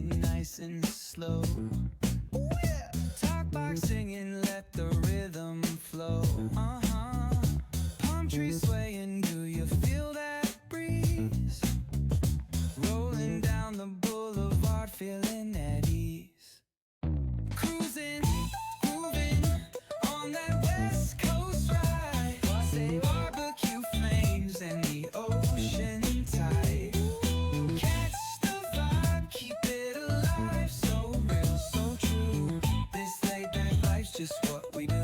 it nice and slow. Ooh, yeah. Talk box singing, let the rhythm flow. Palm trees swaying, do you feel that breeze? Rolling down the boulevard, feeling at ease. Cruising, moving on that West Coast ride. Say barbecue flames and the ocean tide. Catch the vibe, keep it alive. So real, so true. This laid back life's just what we do.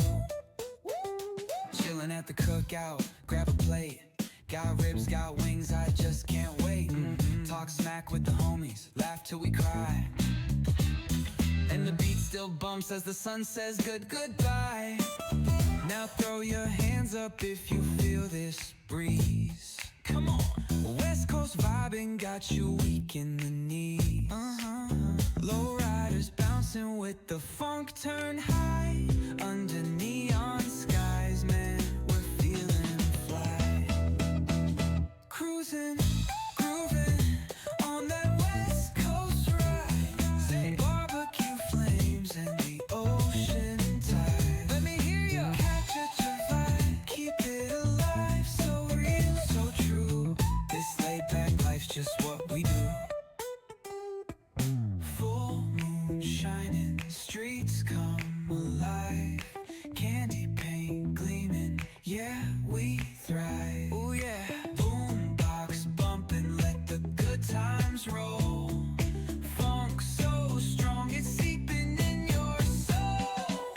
Chilling at the cookout, grab a plate. Got ribs, got wings, I just can't wait. Talk smack with the homies, laugh till we cry. And the beat still bumps as the sun says goodbye. Now throw your hands up if you feel this breeze. Come on. West Coast vibing got you weak in the knees. Low riders bouncing with the funk turn high. Under neon skies, man, we're feeling fly. Cruising, grooving on that West Coast ride. Say barbecue flames and the ocean tide. Let me hear ya. Catch your vibe, keep it alive. So real, so true. This laid back life's just what we do. Full moon shining, streets come alive. Candy paint gleaming, yeah, we thrive. Oh yeah. Boombox bumping, let the good times roll. Funk so strong, it's seeping in your soul.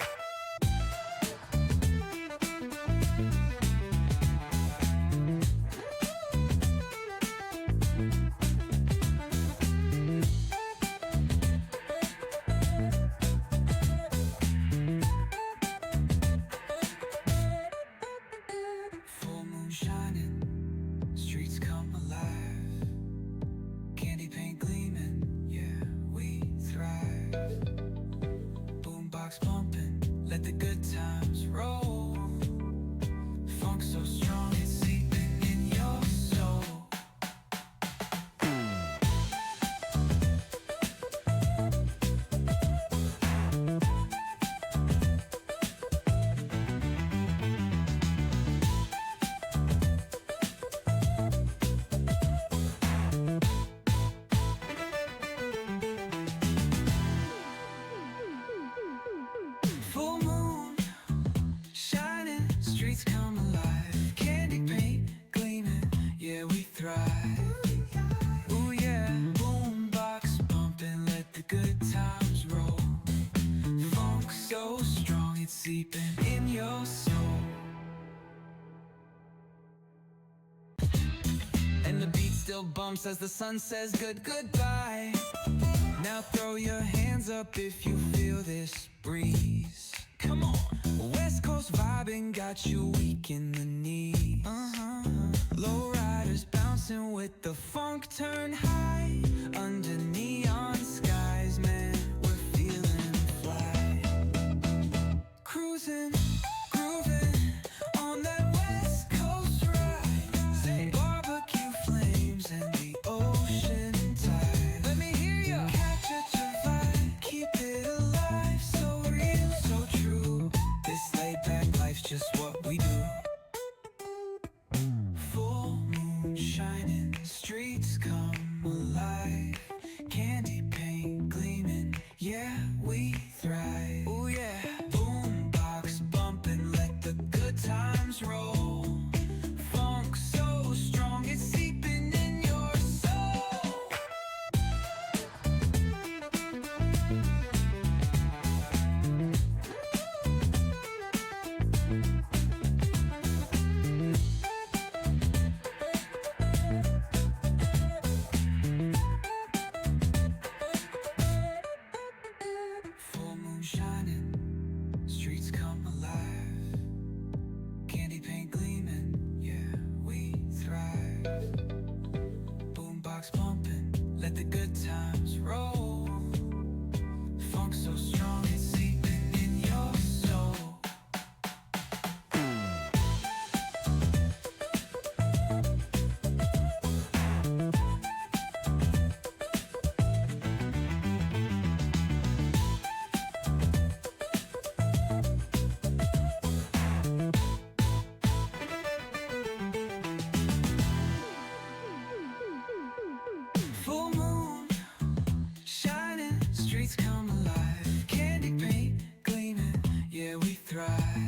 Full moon shining, streets come alive. Candy paint gleaming, yeah, we thrive. Boombox bumping, let the good times roll. Funk so strong, it's seeping in your soul. Full moon shining, streets come alive. Candy paint gleaming, yeah, we thrive. Ooh yeah. Boombox bumping, let the good times roll. Funk so strong, it's seeping in your soul. And the beat still bumps as the sun says goodbye. Now throw your hands up if you feel this breeze. Come on. West Coast vibing got you weak in the knees. Low riders bouncing with the funk turn high. Under neon skies, man, we're feeling fly. Cruising, grooving on that West Coast ride. Say barbecue flames and the ocean tide. Let me hear ya. Catch your vibe, keep it alive. So real, so true. This laid back life's just what we do. Full moon shining, streets come alive. Candy paint gleaming, yeah, we thrive. Oh yeah. Boombox bumping, let the good times roll. Funk so strong, it's seeping in your soul. Full moon shining, streets come alive. Candy paint gleaming, yeah, we thrive. Boombox bumping, let the good times roll. Funk so strong, it's seeping in your soul. Full moon, shining, streets come alive. Candy paint gleaming, yeah, we thrive.